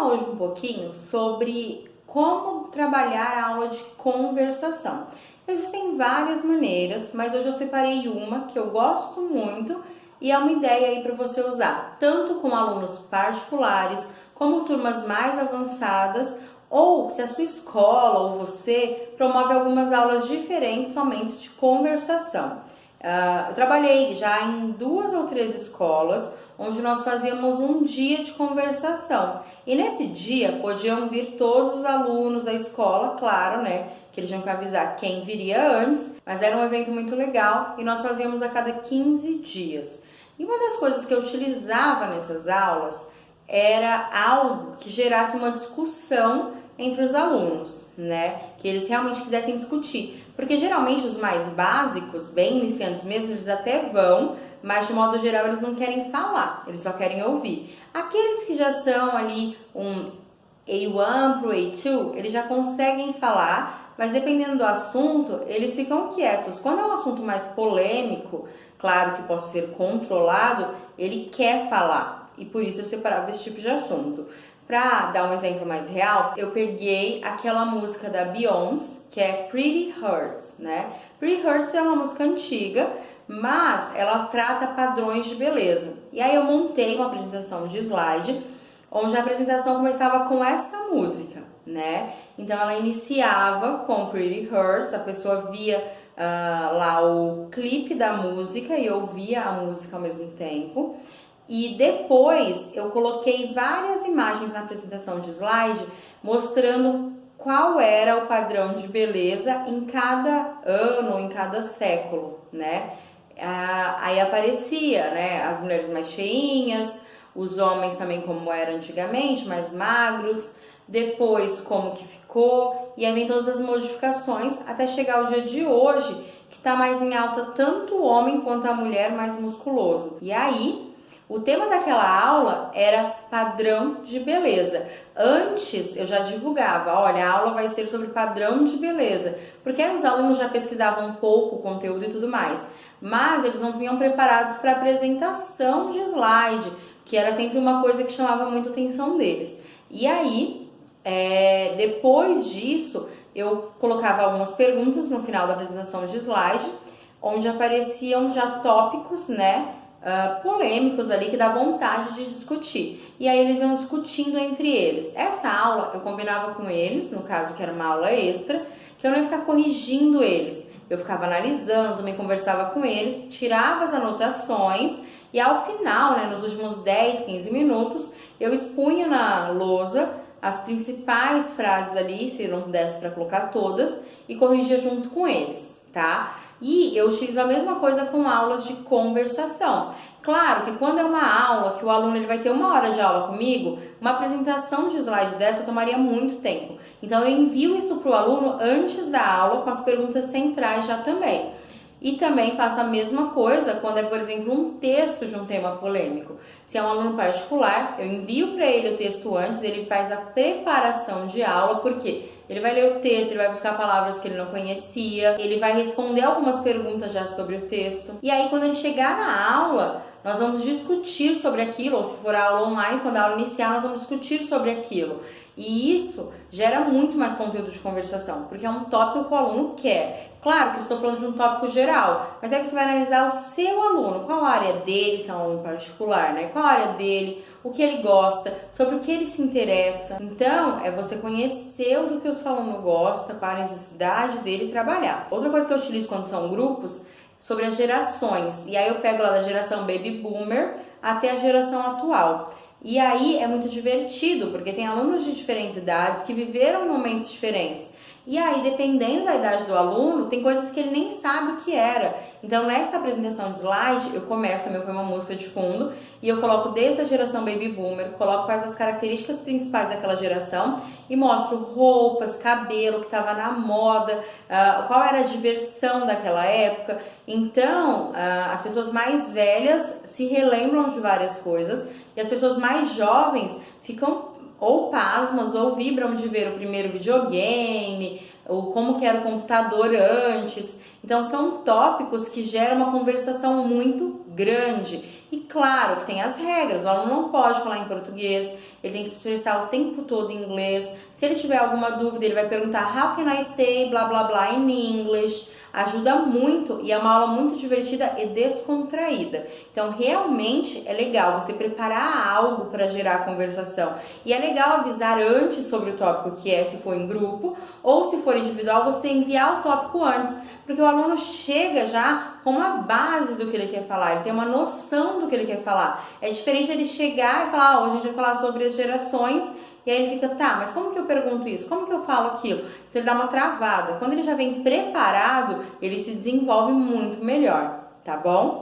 falar hoje um pouquinho sobre como trabalhar a aula de conversação. Existem várias maneiras, mas hoje eu separei uma que eu gosto muito e é uma ideia aí para você usar, tanto com alunos particulares, como turmas mais avançadas, ou se a sua escola ou você promove algumas aulas diferentes somente de conversação. Eu trabalhei já em 2 ou 3 escolas, onde nós fazíamos um dia de conversação. E nesse dia podiam vir todos os alunos da escola, claro, né? Que eles tinham que avisar quem viria antes, mas era um evento muito legal e nós fazíamos a cada 15 dias. E uma das coisas que eu utilizava nessas aulas era algo que gerasse uma discussão entre os alunos, né? Que eles realmente quisessem discutir. Porque geralmente os mais básicos, bem iniciantes mesmo, eles até vão, mas de modo geral eles não querem falar, eles só querem ouvir. Aqueles que já são ali um A1 pro A2, eles já conseguem falar, mas dependendo do assunto, eles ficam quietos. Quando é um assunto mais polêmico, claro que pode ser controlado, ele quer falar. E por isso eu separava esse tipo de assunto. Para dar um exemplo mais real, eu peguei aquela música da Beyoncé, que é Pretty Hurts, né? Pretty Hurts é uma música antiga, mas ela trata padrões de beleza. E aí eu montei uma apresentação de slide, onde a apresentação começava com essa música, né? Então ela iniciava com Pretty Hurts, a pessoa via lá o clipe da música e ouvia a música ao mesmo tempo. E depois eu coloquei várias imagens na apresentação de slide mostrando qual era o padrão de beleza em cada ano, em cada século, né? Aí aparecia, né, as mulheres mais cheinhas, os homens também como era antigamente, mais magros, depois como que ficou, e aí vem todas as modificações até chegar ao dia de hoje, que tá mais em alta tanto o homem quanto a mulher mais musculoso. E aí o tema daquela aula era padrão de beleza. Antes eu já divulgava, olha, a aula vai ser sobre padrão de beleza, porque aí os alunos já pesquisavam um pouco o conteúdo e tudo mais, mas eles não vinham preparados para apresentação de slide, que era sempre uma coisa que chamava muito a atenção deles. E aí, depois disso, eu colocava algumas perguntas no final da apresentação de slide, onde apareciam já tópicos, né? Polêmicos ali que dá vontade de discutir. E aí eles iam discutindo entre eles. Essa aula eu combinava com eles, no caso que era uma aula extra, que eu não ia ficar corrigindo eles. Eu ficava analisando, também conversava com eles, tirava as anotações e ao final, né, nos últimos 10, 15 minutos, eu expunha na lousa as principais frases ali, se não desse para colocar todas, e corrigia junto com eles, tá? E eu utilizo a mesma coisa com aulas de conversação. Claro que quando é uma aula que o aluno ele vai ter 1 hora de aula comigo, uma apresentação de slide dessa tomaria muito tempo. Então eu envio isso para o aluno antes da aula com as perguntas centrais já também. E também faço a mesma coisa quando é, por exemplo, um texto de um tema polêmico. Se é um aluno particular, eu envio para ele o texto antes, ele faz a preparação de aula, porque ele vai ler o texto, ele vai buscar palavras que ele não conhecia, ele vai responder algumas perguntas já sobre o texto. E aí, quando ele chegar na aula, nós vamos discutir sobre aquilo, ou se for a aula online, quando a aula iniciar, nós vamos discutir sobre aquilo. E isso gera muito mais conteúdo de conversação, porque é um tópico que o aluno quer. Claro que estou falando de um tópico geral, mas aí você vai analisar o seu aluno, qual a área dele, se é um aluno particular, né? Qual a área dele, o que ele gosta, sobre o que ele se interessa. Então, é você conhecer do que o seu aluno gosta, qual a necessidade dele trabalhar. Outra coisa que eu utilizo quando são grupos, sobre as gerações. E aí eu pego lá da geração Baby Boomer até a geração atual. E aí é muito divertido, porque tem alunos de diferentes idades que viveram momentos diferentes. E aí, dependendo da idade do aluno, tem coisas que ele nem sabe o que era. Então, nessa apresentação de slide, eu começo também com uma música de fundo e eu coloco desde a geração Baby Boomer, coloco quais as características principais daquela geração e mostro roupas, cabelo que estava na moda, qual era a diversão daquela época. Então, as pessoas mais velhas se relembram de várias coisas e as pessoas mais jovens ficam ou pasmas ou vibram de ver o primeiro videogame, ou como que era o computador antes. Então são tópicos que geram uma conversação muito grande. E claro que tem as regras, o aluno não pode falar em português, ele tem que se expressar o tempo todo em inglês. Se ele tiver alguma dúvida, ele vai perguntar how can I say blá blá blá in English. Ajuda muito e é uma aula muito divertida e descontraída. Então realmente é legal você preparar algo para gerar conversação. E é legal avisar antes sobre o tópico que é, se for em grupo, ou se for individual, você enviar o tópico antes, porque o aluno chega já com uma base do que ele quer falar, ele tem uma noção do que ele quer falar. É diferente ele chegar e falar, hoje a gente vai falar sobre as gerações, e aí ele fica, tá, mas como que eu pergunto isso? Como que eu falo aquilo? Então ele dá uma travada. Quando ele já vem preparado, ele se desenvolve muito melhor, tá bom?